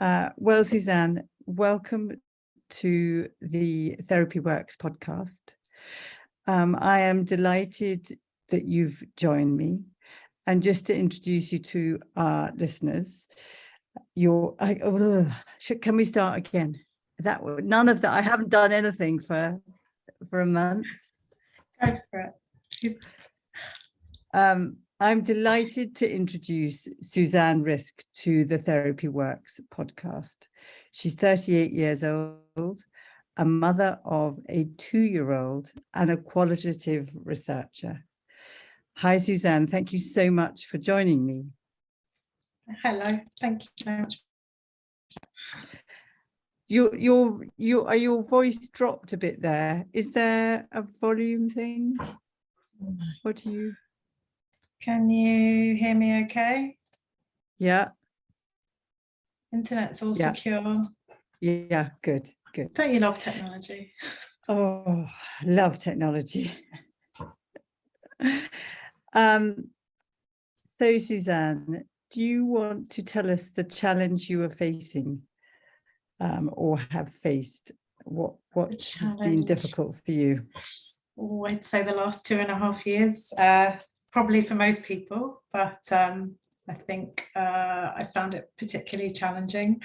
Well, Suzanne, welcome to the Therapy Works podcast. I am delighted that you've joined me. And just to introduce you to our listeners, can we start again? None of that. I haven't done anything for a month. Go for it. I'm delighted to introduce Suzanne Rizk to the Therapy Works podcast. She's 38 years old, a mother of a 2-year-old, and a qualitative researcher. Hi, Suzanne. Thank you so much for joining me. Hello. Thank you so much. Your voice dropped a bit there. Is there a volume thing? What do you? Can you hear me okay? Yeah. Internet's all secure. Yeah, good. Don't you love technology? Oh, love technology. So Suzanne, do you want to tell us the challenge you are facing or have faced? What has been difficult for you? Oh, I'd say the last 2.5 years, probably for most people, but I think I found it particularly challenging.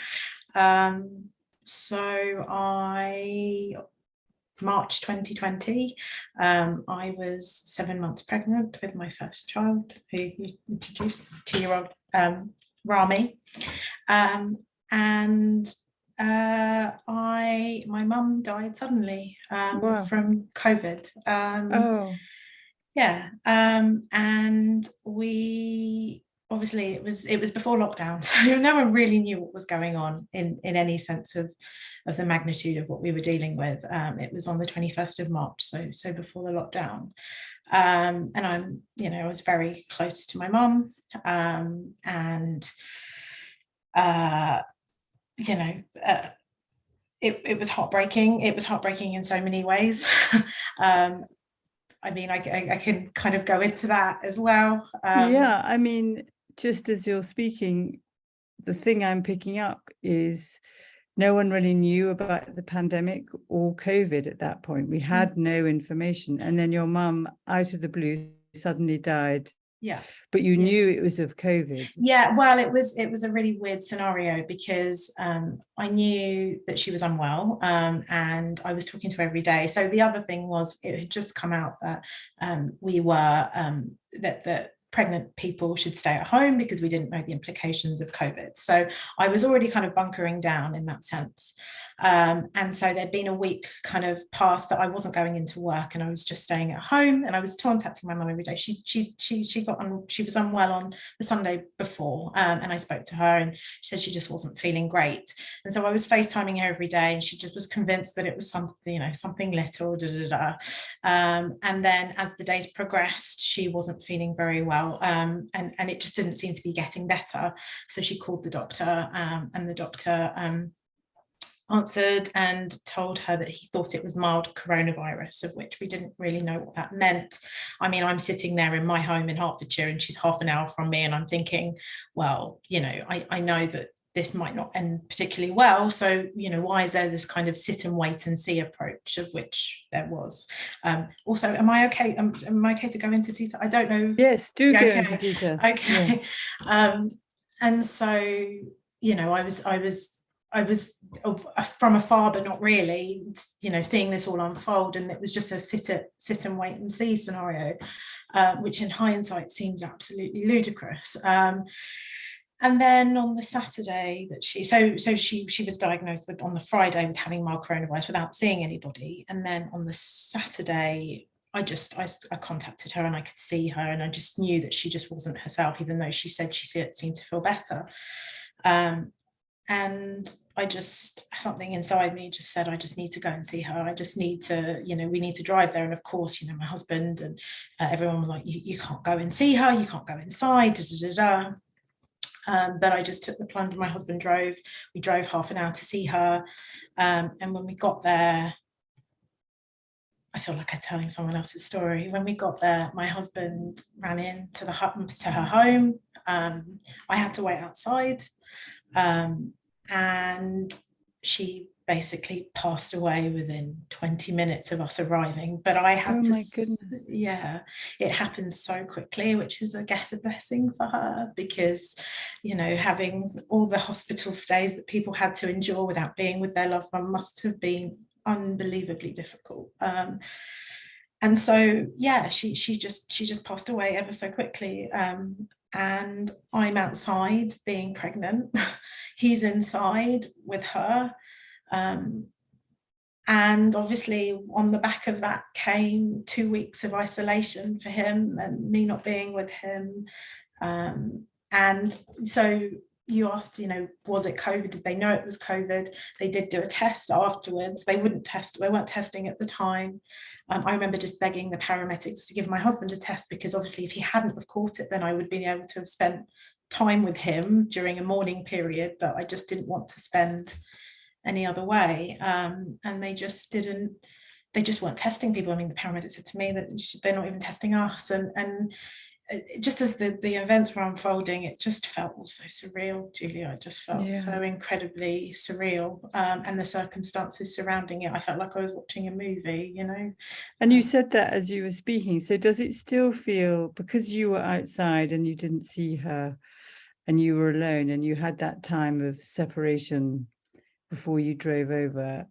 March 2020, I was 7 months pregnant with my first child, who you introduced, 2-year-old Rami, and my mum died suddenly from COVID. And we obviously it was before lockdown, so no one really knew what was going on in any sense of the magnitude of what we were dealing with. It was on the 21st of March, so before the lockdown. And I was very close to my mum, it was heartbreaking. It was heartbreaking in so many ways. I can kind of go into that as well. Just as you're speaking, the thing I'm picking up is no one really knew about the pandemic or COVID at that point. We had no information. And then your mum, out of the blue, suddenly died. Yeah. But you knew it was of COVID. Yeah, well, it was a really weird scenario because I knew that she was unwell, and I was talking to her every day. So the other thing was, it had just come out that we were that pregnant people should stay at home because we didn't know the implications of COVID. So I was already kind of bunkering down in that sense. And so there'd been a week kind of past that I wasn't going into work and I was just staying at home, and I was contacting my mum every day. She was unwell on the Sunday before, and I spoke to her and she said she just wasn't feeling great. And so I was FaceTiming her every day, and she just was convinced that it was something little. And then as the days progressed, she wasn't feeling very well, and it just didn't seem to be getting better. So she called the doctor, and the doctor answered and told her that he thought it was mild coronavirus, of which we didn't really know what that meant. I'm sitting there in my home in Hertfordshire and she's half an hour from me, and I'm thinking, well, I know that this might not end particularly well, so why is there this kind of sit and wait and see approach, of which there was. Also, am I okay to go into detail? I don't know. Yes, do go into details. Okay. Yeah. And so I was from afar, but not really, seeing this all unfold, and it was just a sit and wait and see scenario, which in hindsight seems absolutely ludicrous. And then on the Saturday that she was diagnosed with, on the Friday, with having mild coronavirus without seeing anybody, and then on the Saturday I contacted her and I could see her, and I just knew that she just wasn't herself, even though she said she seemed to feel better. And something inside me just said, I just need to go and see her. I just need to, we need to drive there. And of course, my husband and everyone was like, you can't go and see her. You can't go inside. But I just took the plunge. My husband drove. We drove half an hour to see her. And when we got there, I feel like I'm telling someone else's story. When we got there, my husband ran into to her home. I had to wait outside. and she basically passed away within 20 minutes of us arriving. But I had Oh my goodness. yeah, it happened so quickly, which is, I guess, a blessing for her, because, you know, having all the hospital stays that people had to endure without being with their loved one must have been unbelievably difficult. And so, yeah, she just passed away ever so quickly. And I'm outside being pregnant. He's inside with her. And obviously on the back of that came 2 weeks of isolation for him and me not being with him. And so you asked, you know, was it COVID? Did they know it was COVID? They did do a test afterwards. They weren't testing at the time. I remember just begging the paramedics to give my husband a test, because obviously if he hadn't have caught it, then I would have been able to have spent time with him during a mourning period that I just didn't want to spend any other way. And they just weren't testing people. I mean, the paramedics said to me that they're not even testing us. And just as the events were unfolding, it just felt also surreal, Julia. It just felt so incredibly surreal. And the circumstances surrounding it, I felt like I was watching a movie, you know. And you said that as you were speaking. So does it still feel, because you were outside and you didn't see her and you were alone and you had that time of separation before you drove over,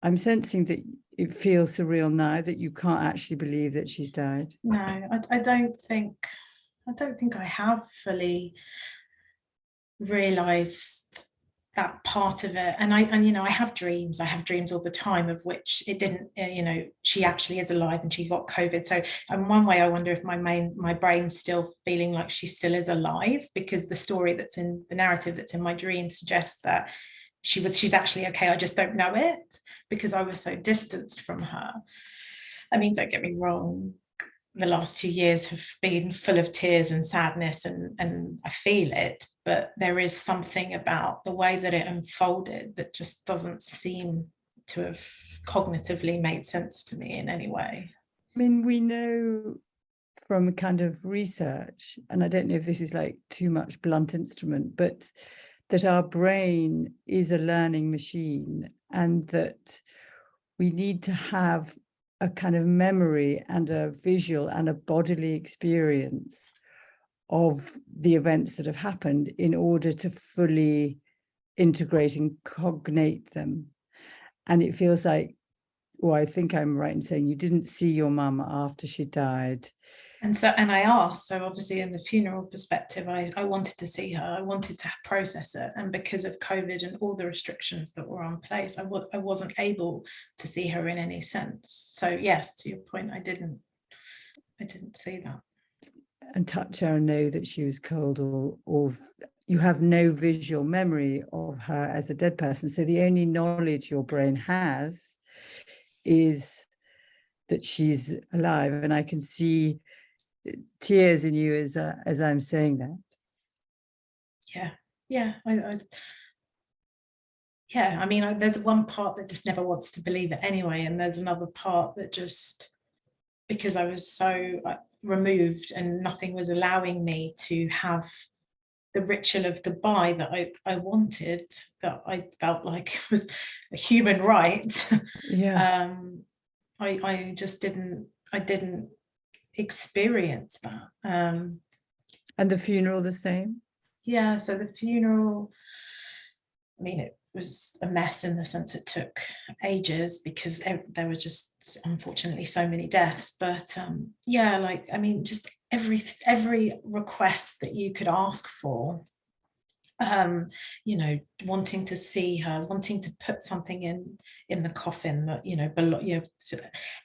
I'm sensing that it feels surreal now, that you can't actually believe that she's died? No, I don't think I have fully realized that part of it. And you know, I have dreams all the time of which it didn't, you know, she actually is alive and she got COVID. So in one way I wonder if my brain's still feeling like she still is alive, because the story that's in the narrative that's in my dream suggests that she's actually okay. I just don't know it because I was so distanced from her. I mean, don't get me wrong, the last 2 years have been full of tears and sadness, and I feel it, but there is something about the way that it unfolded that just doesn't seem to have cognitively made sense to me in any way. I mean, we know from kind of research, and I don't know if this is like too much blunt instrument, but that our brain is a learning machine, and that we need to have a kind of memory and a visual and a bodily experience of the events that have happened in order to fully integrate and cognate them. And it feels like, or I think I'm right in saying you didn't see your mum after she died. And I asked, so obviously in the funeral perspective, I wanted to see her, I wanted to process it. And because of COVID and all the restrictions that were on place, I wasn't able to see her in any sense. So yes, to your point, I didn't see that. And touch her and know that she was cold, or you have no visual memory of her as a dead person. So the only knowledge your brain has is that she's alive. And I can see tears in you as I'm saying that. Yeah, I mean, there's one part that just never wants to believe it anyway, and there's another part that just, because I was so removed and nothing was allowing me to have the ritual of goodbye that I wanted, that I felt like was a human right. Yeah. I just didn't experience that. And the funeral the same? Yeah, so the funeral, I mean, it was a mess in the sense it took ages because there were just unfortunately so many deaths. But yeah, like, I mean, just every request that you could ask for, you know, wanting to see her, wanting to put something in the coffin that, you know,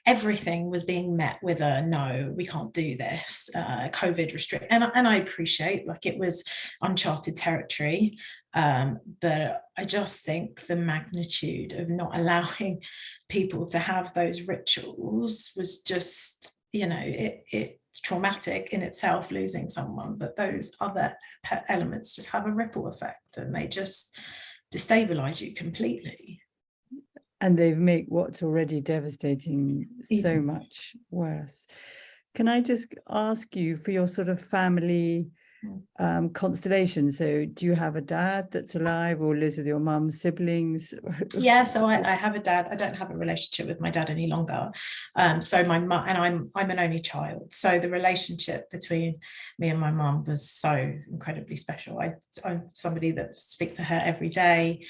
everything was being met with a no, we can't do this, COVID restrict. And I appreciate, like, it was uncharted territory, but I just think the magnitude of not allowing people to have those rituals was just, you know, it's traumatic in itself, losing someone, but those other elements just have a ripple effect and they just destabilize you completely. And they make what's already devastating so much worse. Can I just ask you for your sort of family constellation. So do you have a dad that's alive or lives with your mum, siblings? Yeah, so I have a dad. I don't have a relationship with my dad any longer. So my mum, and I'm an only child. So the relationship between me and my mum was so incredibly special. I'm somebody that speaks to her every day.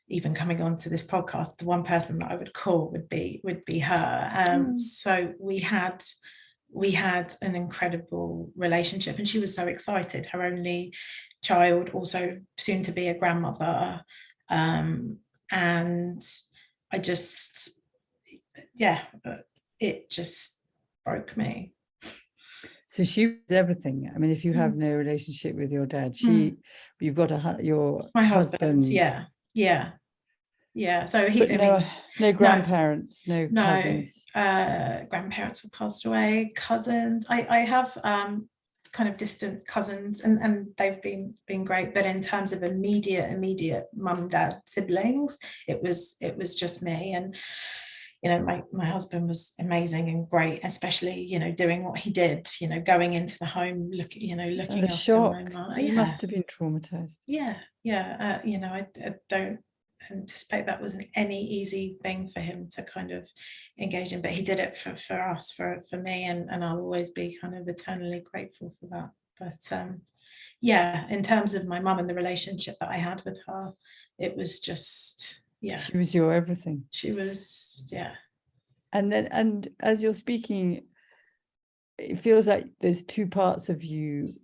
Even coming on to this podcast, the one person that I would call would be her. So we had an incredible relationship, and she was so excited. Her only child, also soon to be a grandmother. And I just, it just broke me. So she was everything. I mean, if you have no relationship with your dad, you've got my husband. Yeah. So no grandparents, no cousins. Grandparents were passed away. Cousins, I have kind of distant cousins, and they've been great. But in terms of immediate mum, dad, siblings, it was just me. And my husband was amazing and great, especially doing what he did, going into the home, looking after my mum. You must have been traumatized. I don't anticipate that wasn't any easy thing for him to kind of engage in, but he did it for us, for me, and I'll always be kind of eternally grateful for that. But in terms of my mum and the relationship that I had with her, it was just she was your everything. She was and as you're speaking, it feels like there's two parts of you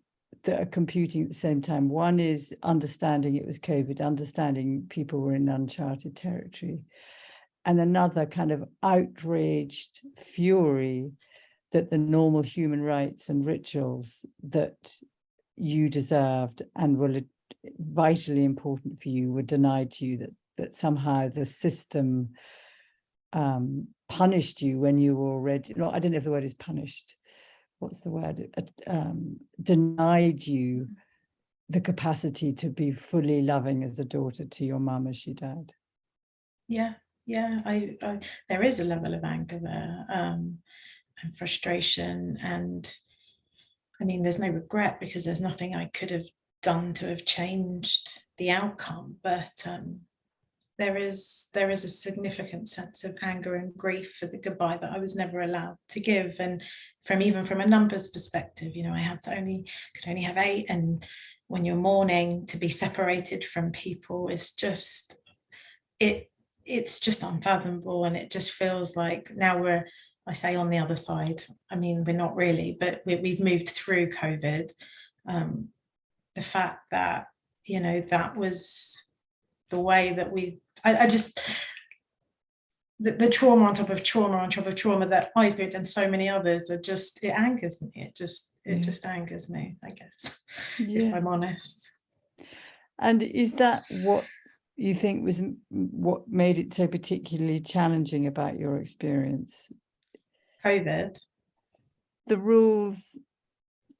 that are computing at the same time. One is understanding it was COVID, understanding people were in uncharted territory, and another kind of outraged fury that the normal human rights and rituals that you deserved and were vitally important for you were denied to you, that somehow the system punished you when you were already, I don't know if the word is punished, what's the word, denied you the capacity to be fully loving as a daughter to your mum as she died. There is a level of anger there, and frustration, and I mean, there's no regret because there's nothing I could have done to have changed the outcome, but there is a significant sense of anger and grief for the goodbye that I was never allowed to give. And from a numbers perspective, I could only have 8, and when you're mourning, to be separated from people is just it's just unfathomable. And it just feels like now I say on the other side, I mean, we're not really, but we've moved through COVID. The fact that that was the way that the trauma on top of trauma that I experienced, and so many others, it angers me. It just angers me, I guess, if I'm honest. And is that what you think was what made it so particularly challenging about your experience? COVID? The rules,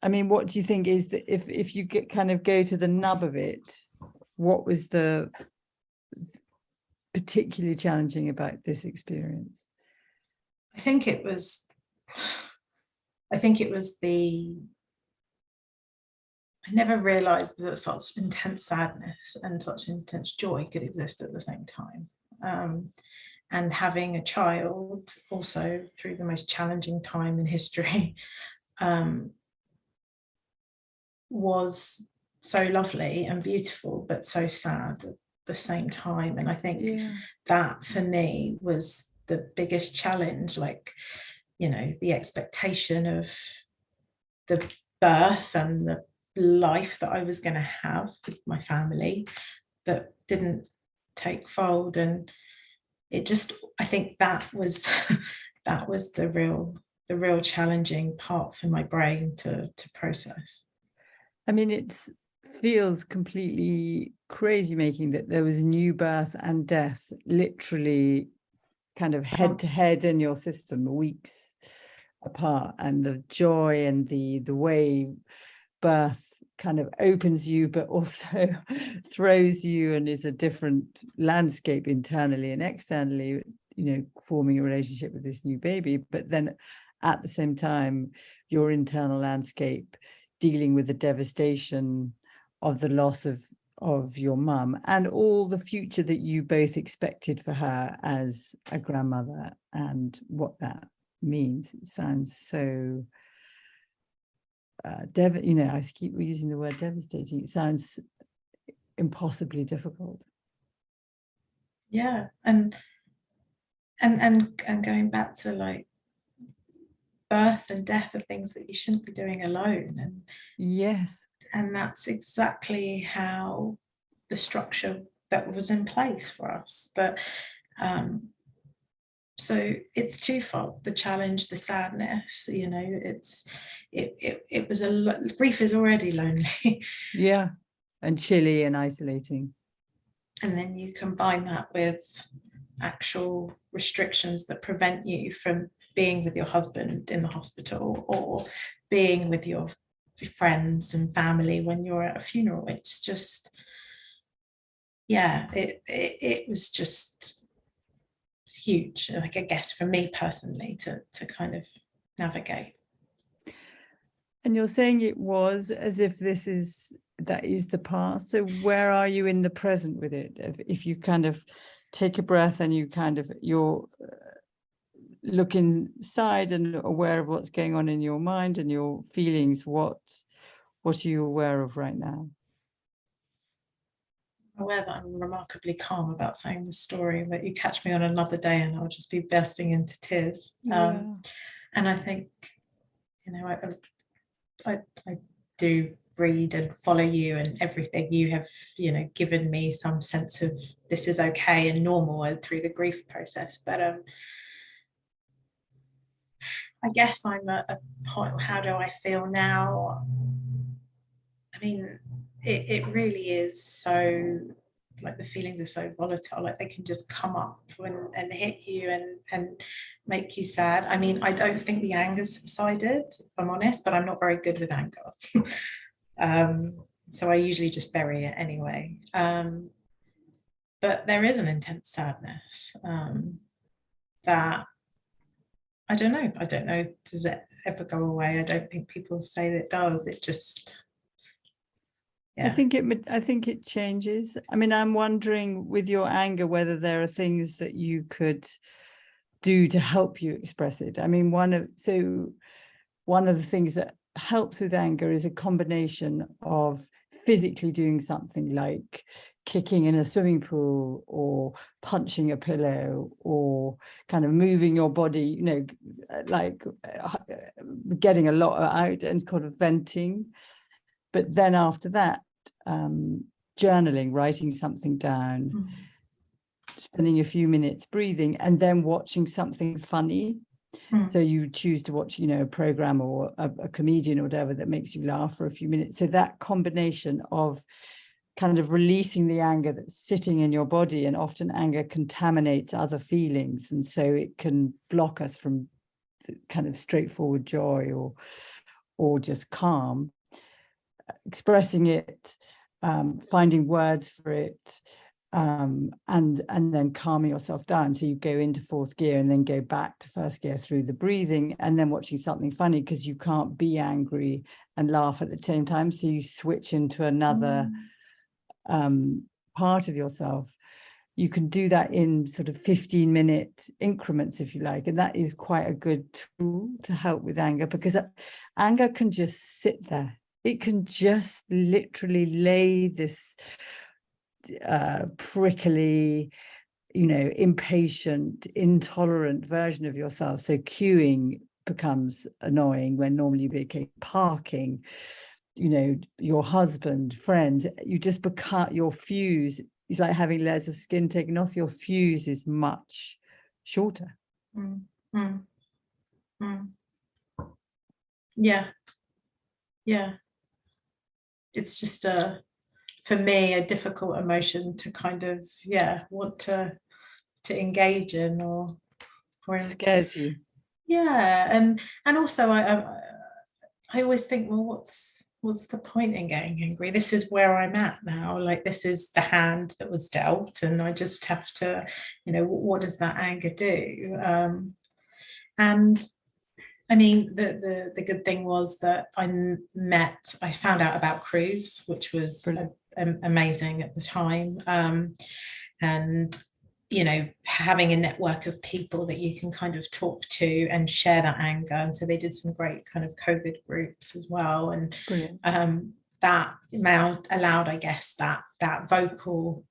I mean, what do you think is that if you kind of go to the nub of it, what was the particularly challenging about this experience? I think it was I never realized that such intense sadness and such intense joy could exist at the same time. And having a child also through the most challenging time in history was so lovely and beautiful, but so sad at the same time. And I think that for me was the biggest challenge, the expectation of the birth and the life that I was going to have with my family that didn't take fold. And I think that was the real challenging part for my brain to process. I mean, it feels completely crazy making that there was new birth and death literally kind of head to head in your system, weeks apart, and the joy and the way birth kind of opens you but also throws you and is a different landscape internally and externally, forming a relationship with this new baby. But then at the same time, your internal landscape dealing with the devastation of the loss of your mum and all the future that you both expected for her as a grandmother and what that means. It sounds so I keep using the word devastating. It sounds impossibly difficult. Yeah, and going back to like birth and death are things that you shouldn't be doing alone, and yes, and that's exactly how the structure that was in place for us. But so it's twofold: the challenge, the sadness. It was grief is already lonely. yeah, and chilly and isolating. And then you combine that with actual restrictions that prevent you from being with your husband in the hospital or being with your friends and family when you're at a funeral. It's just, yeah, it was just huge, like, I guess for me personally, to kind of navigate. And you're saying it was as if that is the past. So where are you in the present with it? If you kind of take a breath and you're look inside and aware of what's going on in your mind and your feelings, what are you aware of right now? Aware that I'm remarkably calm about saying the story, but you catch me on another day and I'll just be bursting into tears. Yeah. And I think, I do read and follow you, and everything you have, given me some sense of this is okay and normal through the grief process. But I guess I'm at a point. How do I feel now? I mean, it really is so, like, the feelings are so volatile, like they can just come up and hit you and make you sad. I mean, I don't think the anger's subsided, if I'm honest, but I'm not very good with anger. So I usually just bury it anyway. But there is an intense sadness that I don't know, does it ever go away? I don't think people say that it does. It just, yeah. I think it changes. I mean, I'm wondering with your anger whether there are things that you could do to help you express it. I mean, one of the things that helps with anger is a combination of physically doing something like kicking in a swimming pool or punching a pillow or kind of moving your body, like getting a lot out and kind of venting. But then after that, journaling, writing something down, spending a few minutes breathing, and then watching something funny. So you choose to watch, a program or a comedian or whatever that makes you laugh for a few minutes. So that combination of kind of releasing the anger that's sitting in your body, and often anger contaminates other feelings. And so it can block us from kind of straightforward joy or just calm. Expressing it, finding words for it, and then calming yourself down. So you go into fourth gear and then go back to first gear through the breathing, and then watching something funny because you can't be angry and laugh at the same time. So you switch into another part of yourself. You can do that in sort of 15-minute increments, if you like. And that is quite a good tool to help with anger, because anger can just sit there. It can just literally lay this prickly, impatient, intolerant version of yourself. So queuing becomes annoying when normally you'd be okay. Parking, your husband, friends, you just become, your fuse is like having layers of skin taken off. Your fuse is much shorter. Yeah. It's just for me, a difficult emotion to kind of, want to engage in, or Scares you. Yeah. And also I always think, well, what's the point in getting angry? This is where I'm at now. Like, this is the hand that was dealt, and I just have to, what does that anger do? And I mean, the good thing was that I found out about cruise, which was amazing at the time. And, you know, having a network of people that you can kind of talk to and share that anger. And so they did some great kind of COVID groups as well. And that now allowed, I guess, that vocal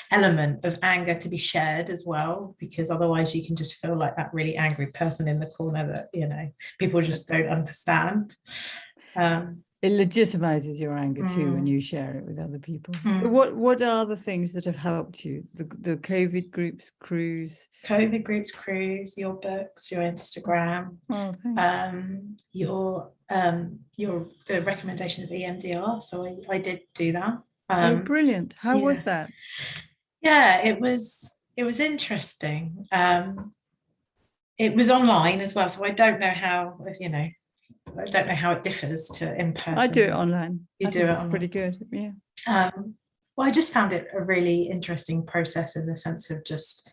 element of anger to be shared as well, because otherwise you can just feel like that really angry person in the corner that, you know, people just don't understand. It legitimizes your anger too when you share it with other people. So what are the things that have helped you? The COVID groups, cruise, your books, your Instagram, the recommendation of EMDR. So I did do that. Brilliant. How was that? Yeah, it was interesting. It was online as well, so I don't know how, you know, I don't know how it differs to in person. I do it online. You do it. It's pretty good. Yeah. Well, I just found it a really interesting process in the sense of just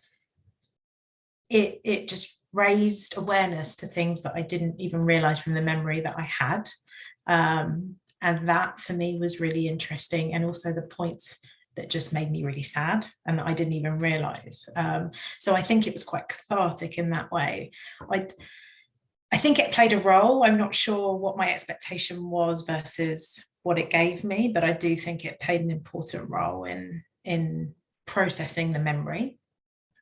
it just raised awareness to things that I didn't even realize from the memory that I had. And that for me was really interesting, and also the points that just made me really sad and that I didn't even realize. So I think it was quite cathartic in that way. I think it played a role. I'm not sure what my expectation was versus what it gave me, but I do think it played an important role in processing the memory.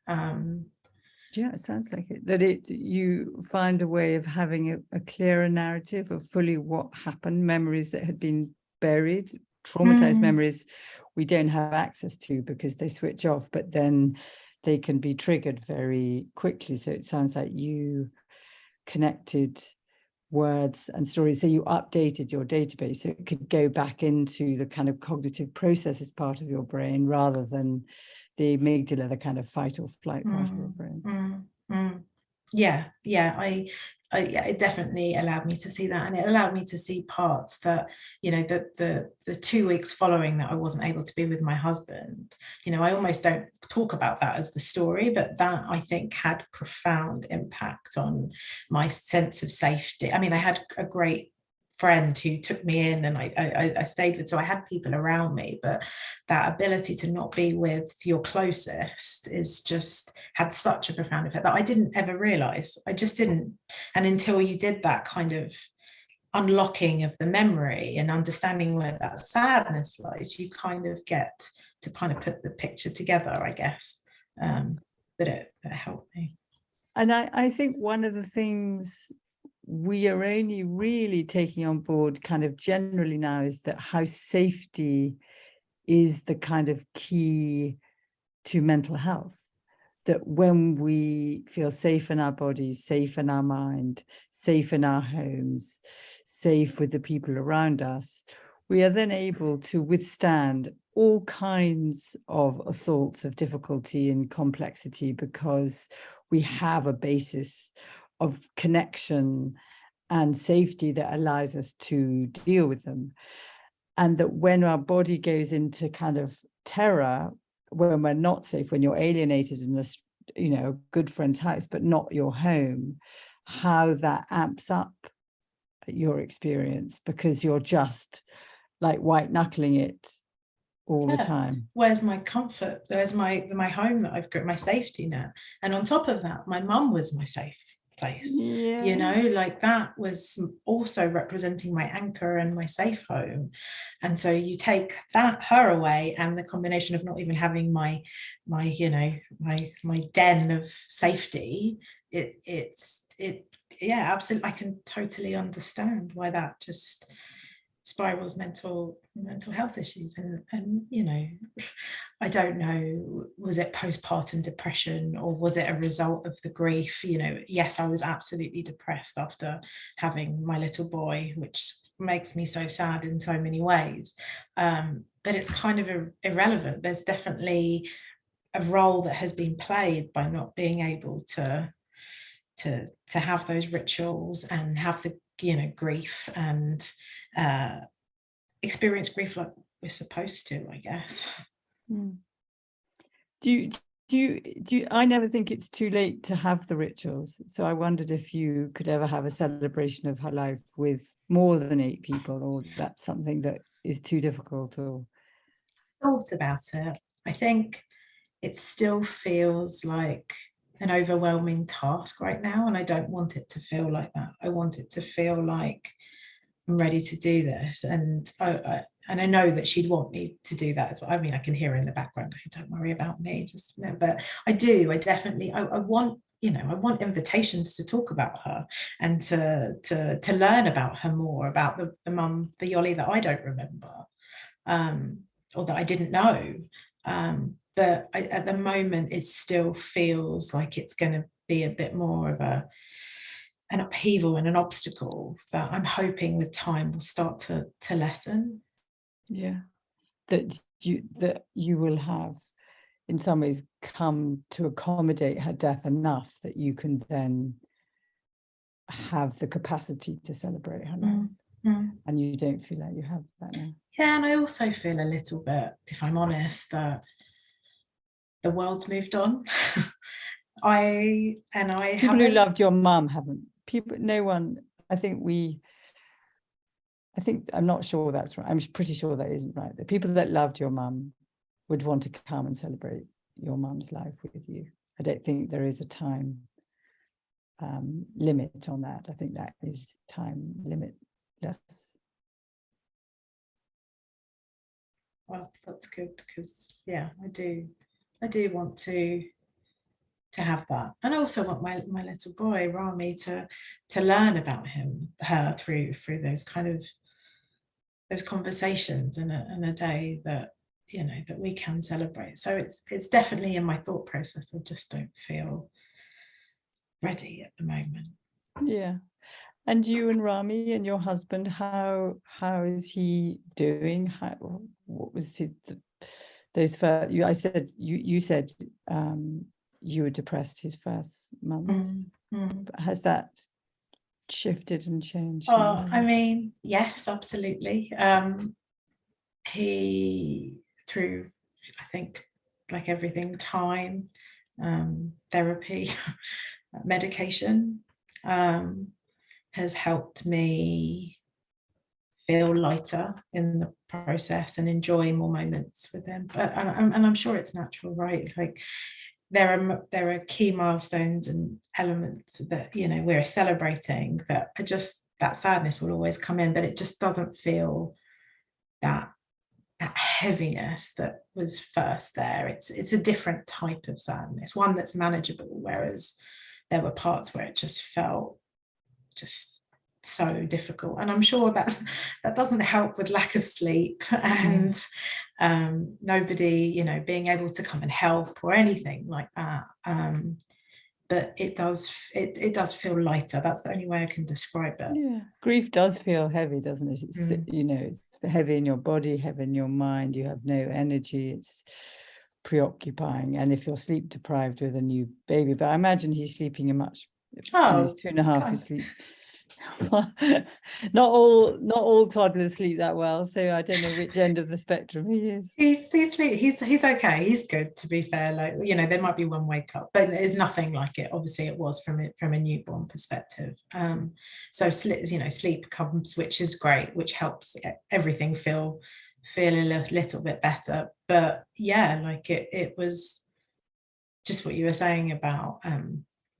Yeah, it sounds like it. That you find a way of having a clearer narrative of fully what happened, memories that had been buried, traumatized memories we don't have access to because they switch off, but then they can be triggered very quickly. So it sounds like you connected words and stories. So you updated your database so it could go back into the kind of cognitive processes part of your brain rather than the amygdala, the kind of fight or flight part of your brain. Yeah, it definitely allowed me to see that, and it allowed me to see parts that, you know, the 2 weeks following that I wasn't able to be with my husband, you know, I almost don't talk about that as the story, but that I think had profound impact on my sense of safety. I mean, I had a great friend who took me in and I stayed with, so I had people around me, but that ability to not be with your closest is just had such a profound effect that I didn't ever realize. I just didn't. And until you did that kind of unlocking of the memory and understanding where that sadness lies, you kind of get to kind of put the picture together, I guess. That it helped me. And I think one of the things we are only really taking on board kind of generally now is that how safety is the kind of key to mental health. That when we feel safe in our bodies, safe in our mind, safe in our homes, safe with the people around us, we are then able to withstand all kinds of assaults of difficulty and complexity because we have a basis of connection and safety that allows us to deal with them. And that when our body goes into kind of terror, when we're not safe, when you're alienated in a, you know, good friend's house, but not your home, how that amps up your experience because you're just like white knuckling it all the time. Where's my comfort? There's my home that I've got, my safety net. And on top of that, my mum was my safe place. You know, like that was also representing my anchor and my safe home. And so you take her away, and the combination of not even having my you know, my den of safety, yeah, absolutely. I can totally understand why that just spirals mental health issues. And you know, I don't know, was it postpartum depression or was it a result of the grief? You know, yes, I was absolutely depressed after having my little boy, which makes me so sad in so many ways, but it's kind of irrelevant. There's definitely a role that has been played by not being able to have those rituals and have the, you know, grief and experience grief like we're supposed to, I guess. Do I never think it's too late to have the rituals. So I wondered if you could ever have a celebration of her life with more than 8 people, or that's something that is too difficult. Or Thought about it. I think it still feels like an overwhelming task right now, and I don't want it to feel like that. I want it to feel like I'm ready to do this, and I know that she'd want me to do that as well. I mean, I can hear her in the background going, "Don't worry about me," just no. But I do. I definitely. I want. I want invitations to talk about her and to learn about her more, about the mum, the Yoli that I don't remember, or that I didn't know. But at the moment, it still feels like it's going to be a bit more of an upheaval and an obstacle that I'm hoping with time will start to lessen. Yeah, that you will have, in some ways, come to accommodate her death enough that you can then have the capacity to celebrate her life. And you don't feel like you have that now. Yeah, and I also feel a little bit, if I'm honest, that the world's moved on. People who loved your mum haven't. No one. I'm not sure that's right. I'm pretty sure that isn't right. The people that loved your mum would want to come and celebrate your mum's life with you. I don't think there is a time limit on that. I think that is time limitless. Well, that's good, because yeah, I do want to have that, and I also want my little boy Rami to learn about her through those kind of those conversations, and a day that that we can celebrate. So it's definitely in my thought process. I just don't feel ready at the moment. Yeah. And you and Rami and your husband, how is he doing? What was those first? You said you were depressed his first months. Has that shifted and changed? I mean, yes, absolutely. He, through, I think, like everything, time, therapy, medication, has helped me feel lighter in the process and enjoy more moments with him. But and I'm sure it's natural, right? Like there are key milestones and elements that we're celebrating, that that sadness will always come in, but it just doesn't feel that heaviness that was first there. It's a different type of sadness, one that's manageable, whereas there were parts where it just felt just so difficult. And I'm sure that doesn't help with lack of sleep and nobody being able to come and help or anything like that. But it does feel lighter. That's the only way I can describe it. Yeah, grief does feel heavy, doesn't it? It's it's heavy in your body, heavy in your mind. You have no energy. It's preoccupying. And if you're sleep deprived with a new baby, but I imagine he's sleeping he's 2.5, he's sleep. Not all toddlers sleep that well, so I don't know which end of the spectrum he is. He's okay. He's good, to be fair. Like there might be one wake up, but there's nothing like it. Obviously, it was from a newborn perspective. So sleep comes, which is great, which helps everything feel a little bit better. But yeah, like it was just what you were saying about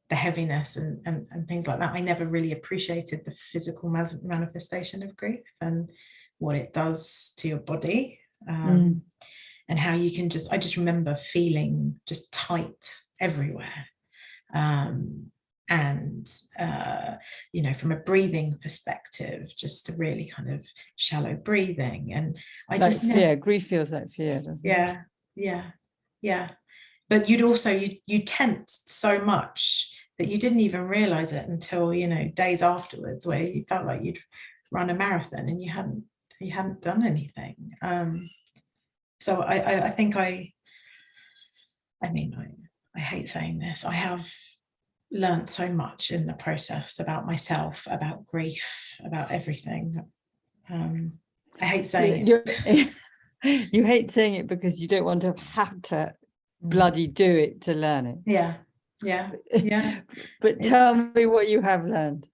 the heaviness and things like that. I never really appreciated the physical manifestation of grief and what it does to your body, and how you can I just remember feeling just tight everywhere, and from a breathing perspective, just a really kind of shallow breathing. And I like fear. Grief feels like fear, doesn't it? Yeah. But you tensed so much that you didn't even realize it until days afterwards, where you felt like you'd run a marathon and you hadn't done anything. So I think I hate saying this, I have learned so much in the process about myself, about grief, about everything. I hate saying it. You hate saying it because you don't want to have to bloody do it to learn it. Yeah, yeah, yeah. But tell me what you have learned.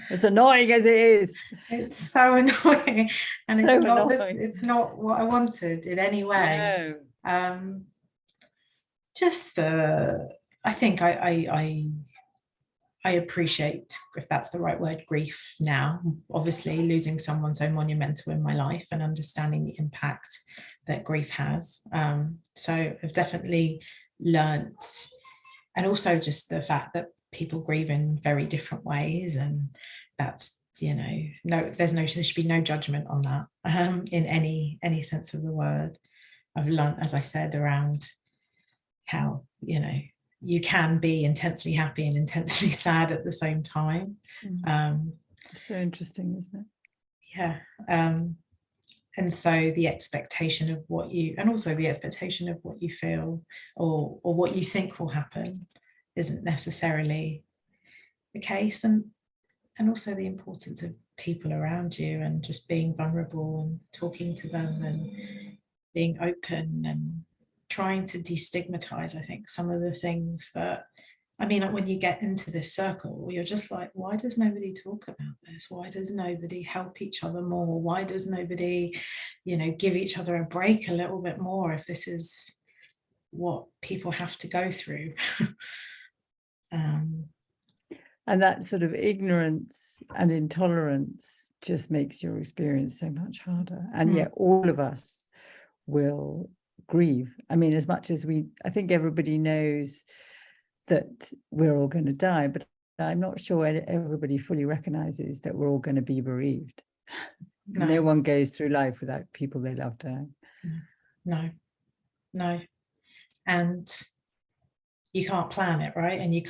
As annoying as it is. It's so annoying, and it's So not annoying. it's not what I wanted in any way. No. Just I think I appreciate, if that's the right word, grief now. Obviously, losing someone so monumental in my life and understanding the impact that grief has. So I've definitely learnt, and also just the fact that people grieve in very different ways, and that's, you know, there should be no judgment on that, in any sense of the word. I've learnt, as I said, around how, you know, you can be intensely happy and intensely sad at the same time. So interesting, isn't it? Yeah. And so the expectation of what you, and also the expectation of what you feel or what you think will happen isn't necessarily the case. And also the importance of people around you, and just being vulnerable and talking to them and being open and trying to destigmatize, I think, some of the things that, I mean, when you get into this circle, you're just like, why does nobody talk about this? Why does nobody help each other more? Why does nobody, you know, give each other a break a little bit more if this is what people have to go through? And that sort of ignorance and intolerance just makes your experience so much harder. And yet all of us will grieve. I mean, as much as I think everybody knows that we're all going to die, but I'm not sure everybody fully recognizes that we're all going to be bereaved. No one goes through life without people they love dying. No. And you can't plan it, right? And you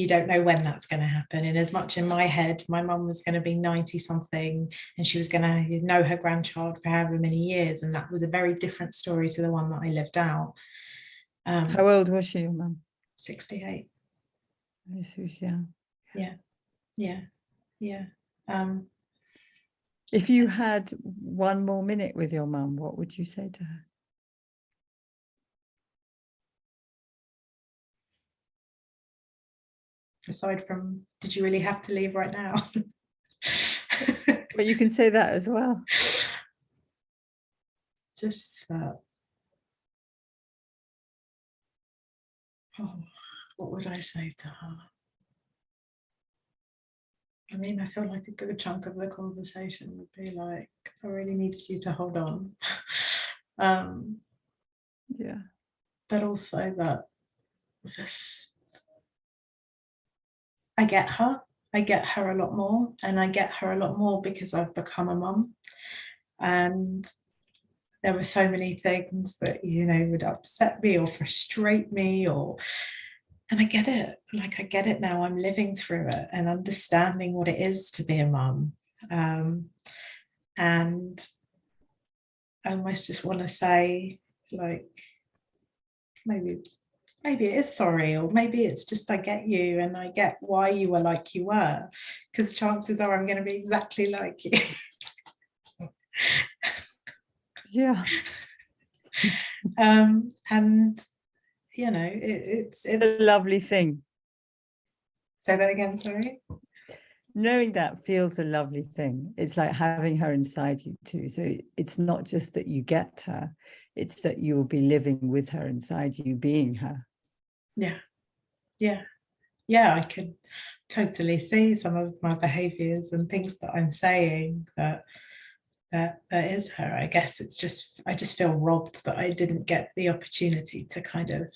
don't know when that's going to happen. And as much in my head, my mum was going to be 90 something and she was going to know her grandchild for however many years. And that was a very different story to the one that I lived out. How old was she, your mum? 68. She was young. Yeah. If you had one more minute with your mum, what would you say to her? Aside from, did you really have to leave right now? But you can say that as well. Just that. What would I say to her? I mean, I feel like a good chunk of the conversation would be like, I really needed you to hold on. Yeah. But also that I get her a lot more, and I get her a lot more because I've become a mum. And there were so many things that, you know, would upset me or frustrate me, and I get it. Like, I get it now. I'm living through it and understanding what it is to be a mum. And I almost just want to say, like, maybe it is sorry, or maybe it's just I get you and I get why you were like you were, because chances are I'm going to be exactly like you. Yeah. And you know, it's a lovely thing. Say that again, sorry. Knowing that feels a lovely thing. It's like having her inside you too. So it's not just that you get her, it's that you will be living with her inside you, being her. Yeah, I could totally see some of my behaviors and things that I'm saying that is her. I guess I just feel robbed that I didn't get the opportunity to kind of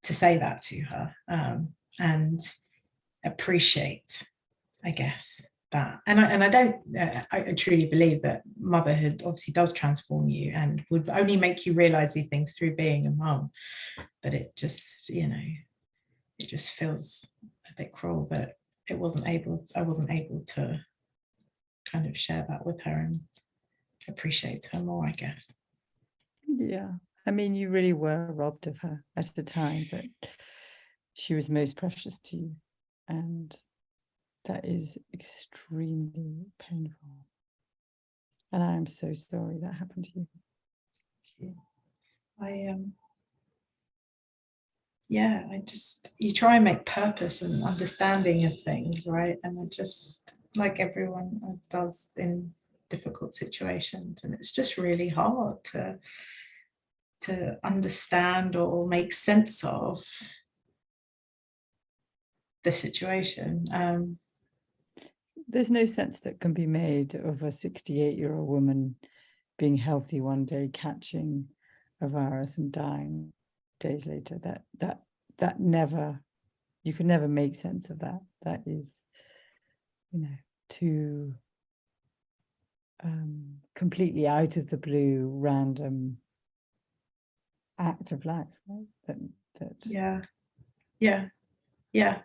to say that to her, and appreciate, I guess, that. And I truly believe that motherhood obviously does transform you and would only make you realize these things through being a mum. But it just, you know, it just feels a bit cruel that I wasn't able to kind of share that with her and appreciate her more, I guess. Yeah. I mean, you really were robbed of her at the time that she was most precious to you. And that is extremely painful. And I am so sorry that happened to you. I yeah, you try and make purpose and understanding of things, right? And I just, like everyone does in difficult situations, and it's just really hard to understand or make sense of the situation. There's no sense that can be made of a 68-year-old woman being healthy one day, catching a virus and dying days later. That never, you can never make sense of that. That is, too completely out of the blue, random act of life, right? Yeah, yeah, yeah.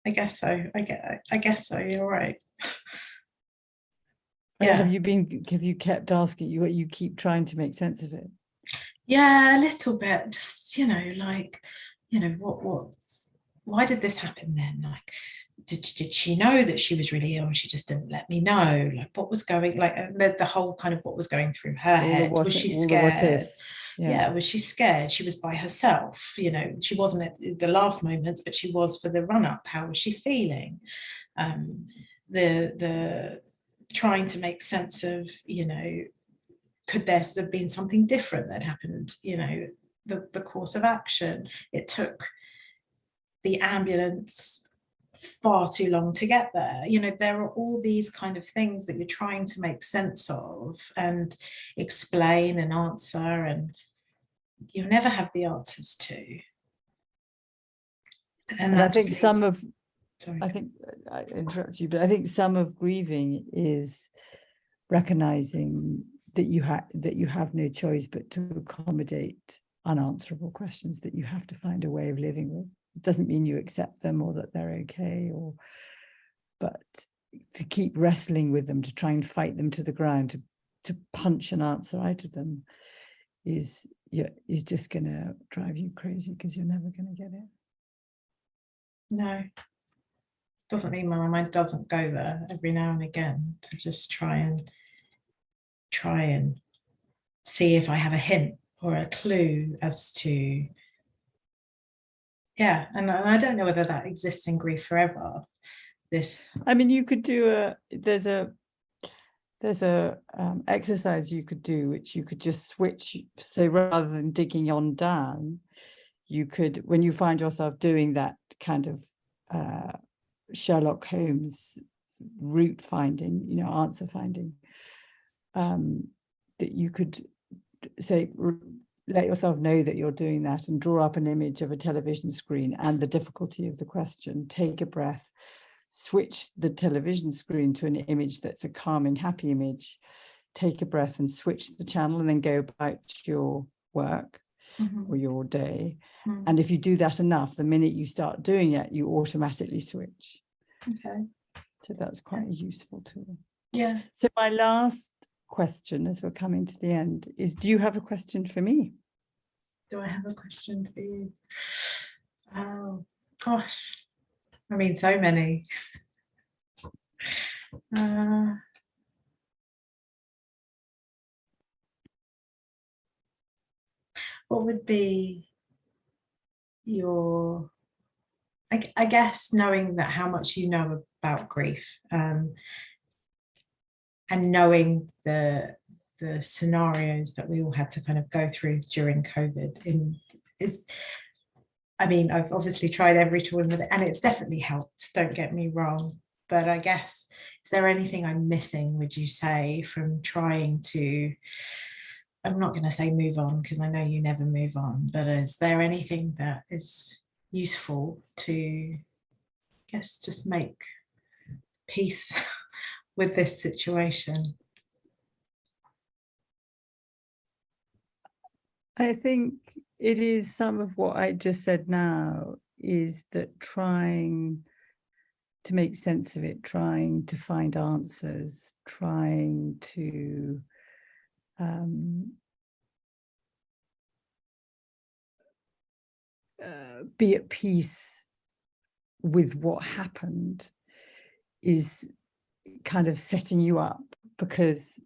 I guess so. I guess so. You're right. Yeah. Have you kept asking, you keep trying to make sense of it? Yeah, a little bit. Just, why did this happen then? Like, did she know that she was really ill and she just didn't let me know? Like, what was going, like, the whole kind of what was going through her head? Was she all the what scared? ifs. Yeah, was she scared? She was by herself. She wasn't at the last moments, but she was for the run up. How was she feeling? The trying to make sense of, could there have been something different that happened, the course of action. It took the ambulance far too long to get there. There are all these kind of things that you're trying to make sense of and explain and answer, and you'll never have the answers to. And I think sorry. I think I interrupt you, but I think some of grieving is recognizing that you have no choice but to accommodate unanswerable questions that you have to find a way of living with. It doesn't mean you accept them or that they're okay, but to keep wrestling with them, to try and fight them to the ground, to punch an answer out of them is just going to drive you crazy, because you're never going to get it. No, doesn't mean my mind doesn't go there every now and again to just try and see if I have a hint or a clue as to, yeah. And I don't know whether that exists in grief forever. I mean, you could do there's a exercise you could do, which you could just switch. So rather than digging on down, you could, when you find yourself doing that kind of Sherlock Holmes route finding, answer finding, that you could say, let yourself know that you're doing that and draw up an image of a television screen and the difficulty of the question. Take a breath, switch the television screen to an image that's a calming, happy image, take a breath and switch the channel, and then go about your work or your day. And if you do that enough, the minute you start doing it, you automatically switch. Okay. So that's quite a useful tool. Yeah. So my last question, as we're coming to the end, is, do you have a question for me? Do I have a question for you? Oh, gosh. I mean, so many. What would be your, I guess, knowing that how much you know about grief, and knowing the scenarios that we all had to kind of go through during COVID, I mean, I've obviously tried every tool and it's definitely helped, don't get me wrong. But I guess, is there anything I'm missing, would you say, from trying to, I'm not going to say move on, because I know you never move on, but is there anything that is useful to, I guess, just make peace with this situation? I think it is some of what I just said now, is that trying to make sense of it, trying to find answers, trying to be at peace with what happened, is kind of setting you up, because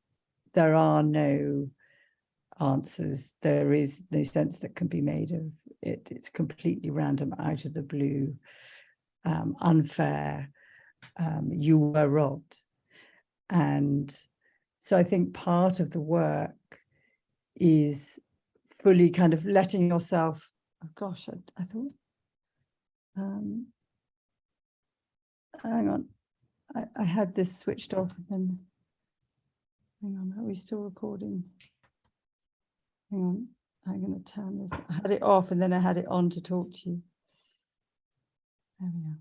there are no answers. There is no sense that can be made of it's completely random, out of the blue, unfair, you were robbed. And so I think part of the work is fully kind of letting yourself, oh gosh, I thought, hang on, I had this switched off and then, hang on, are we still recording? Hang on, I'm going to turn this, I had it off and then I had it on to talk to you. There we are.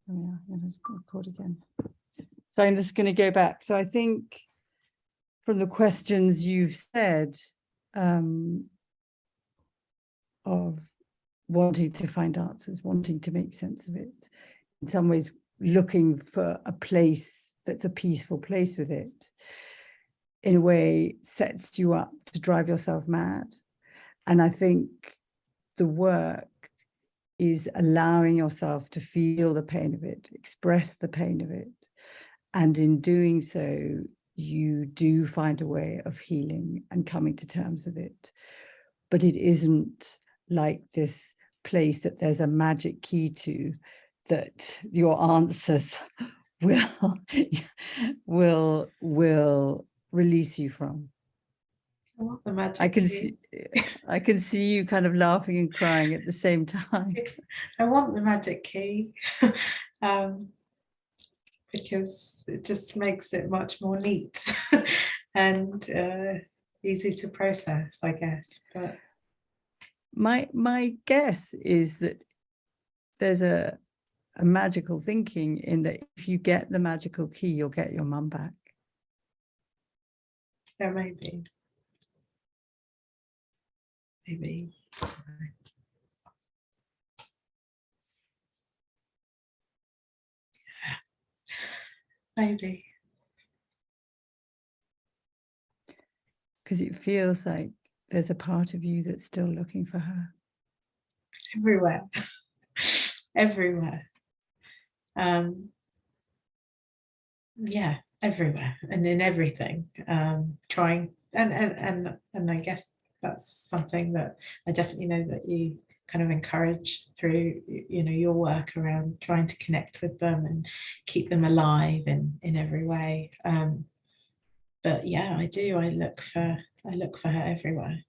There we are, I'm going to record again. So I'm just going to go back. So I think from the questions you've said, of wanting to find answers, wanting to make sense of it, in some ways looking for a place that's a peaceful place with it, in a way sets you up to drive yourself mad. And I think the work is allowing yourself to feel the pain of it, express the pain of it. And in doing so, you do find a way of healing and coming to terms with it. But it isn't like this place that there's a magic key to, that your answers will release you from. I want the magic I can key. I can see you kind of laughing and crying at the same time. I want the magic key, because it just makes it much more neat and easy to process, I guess. But my guess is that there's a magical thinking in that if you get the magical key, you'll get your mum back. there may be. Maybe. Maybe. Because it feels like there's a part of you that's still looking for her. Everywhere. Everywhere. Yeah, everywhere and in everything. Trying and I guess that's something that I definitely know that you kind of encourage through, you know, your work around trying to connect with them and keep them alive in every way. But yeah, I do. I look for her everywhere.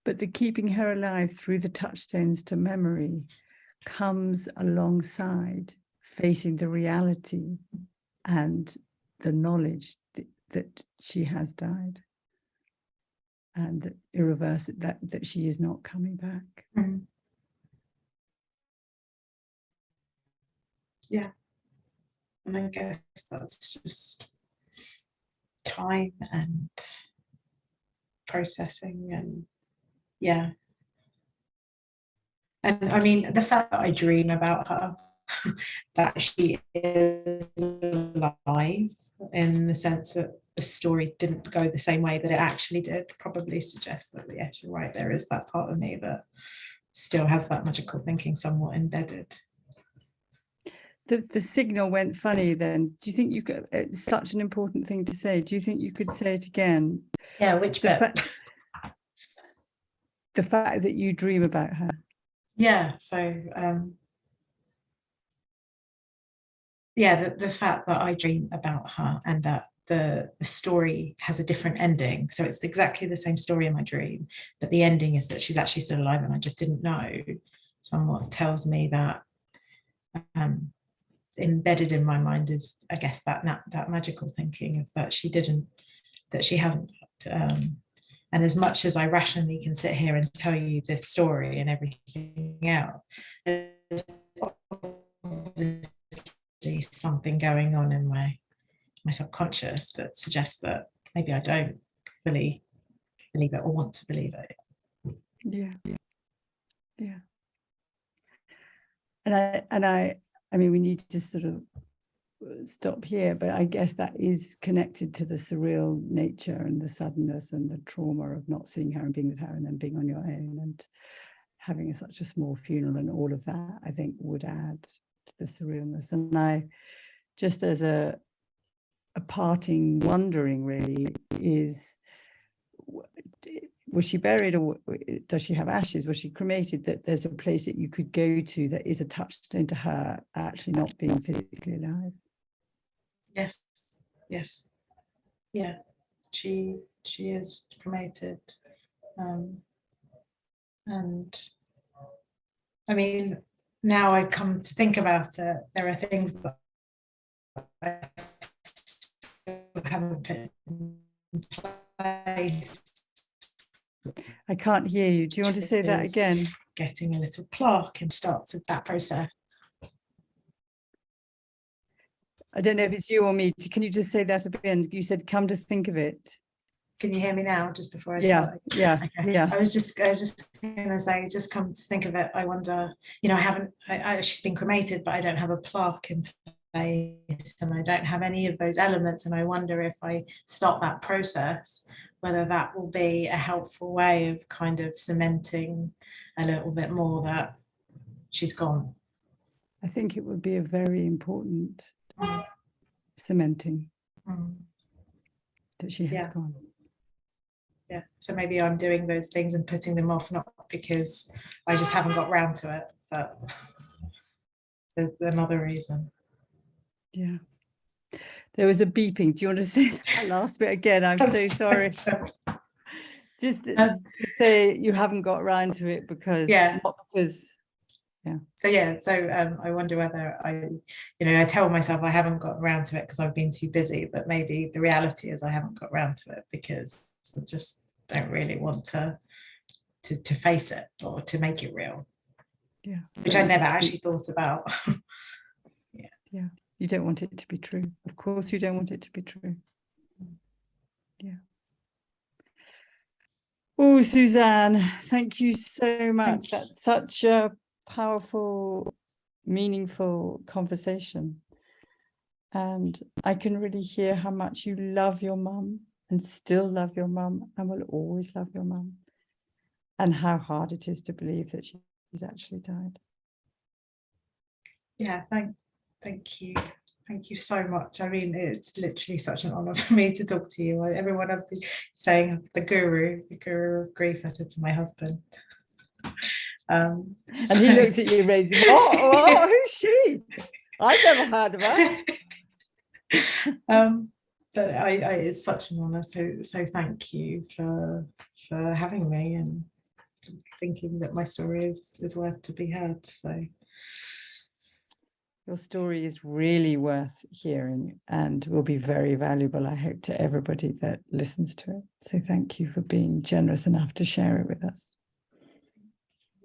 But the keeping her alive through the touchstones to memory comes alongside facing the reality and the knowledge that she has died, and that irreversible, that she is not coming back. Mm. Yeah, and I guess that's just time and processing, and yeah. And I mean, the fact that I dream about her, that she is alive, in the sense that the story didn't go the same way that it actually did, probably suggests that, yes, you're right, there is that part of me that still has that magical thinking somewhat embedded. The signal went funny then. Do you think you could, it's such an important thing to say, do you think you could say it again? Yeah, which bit? The fact that you dream about her. Yeah, so yeah, the fact that I dream about her, and that the story has a different ending. So it's exactly the same story in my dream, but the ending is that she's actually still alive and I just didn't know, somewhat tells me that embedded in my mind is, I guess, that magical thinking of that she hasn't. And as much as I rationally can sit here and tell you this story and everything else, there's obviously something going on in my subconscious that suggests that maybe I don't fully believe it or want to believe it. Yeah. And I mean, we need to sort of stop here, but I guess that is connected to the surreal nature and the suddenness and the trauma of not seeing her and being with her and then being on your own and having such a small funeral, and all of that, I think, would add to the surrealness. And I, just as a parting wondering really, is was she buried, or does she have ashes? Was she cremated? That there's a place that you could go to that is a touchstone to her actually not being physically alive. Yes. Yes. Yeah. She is cremated. And I mean, now I come to think about it, there are things that I haven't put in place. I can't hear you. Do you want to say that again? Getting a little plaque and starts that process. I don't know if it's you or me. Can you just say that again? You said, come to think of it. Can you hear me now, just before I start? Yeah, okay. Yeah. I was just going to say, just come to think of it, I wonder, you know, she's been cremated, but I don't have a plaque in place, and I don't have any of those elements. And I wonder if I start that process, whether that will be a helpful way of kind of cementing a little bit more that she's gone. I think it would be a very important cementing that she has gone. Yeah, so maybe I'm doing those things and putting them off, not because I just haven't got round to it, but there's another reason. Yeah. There was a beeping. Do you want to say that last bit again? I'm so sorry. Just to say you haven't got around to it because, not because, So I wonder whether I tell myself I haven't got around to it because I've been too busy, but maybe the reality is I haven't got around to it because I just don't really want to face it or to make it real. Yeah. Which I never actually thought about. Yeah. You don't want it to be true. Of course you don't want it to be true. Yeah. Oh, Suzanne, thank you so much. That's such a powerful, meaningful conversation. And I can really hear how much you love your mum and still love your mum and will always love your mum, and how hard it is to believe that she's actually died. Yeah, thank you. Thank you so much. I mean, it's literally such an honor for me to talk to you. Everyone I've been saying the guru of grief, I said to my husband. And he looked at you raising, oh, who's she? I've never heard of her. But it's such an honor. So thank you for having me and thinking that my story is worth to be heard. So your story is really worth hearing and will be very valuable, I hope, to everybody that listens to it. So thank you for being generous enough to share it with us.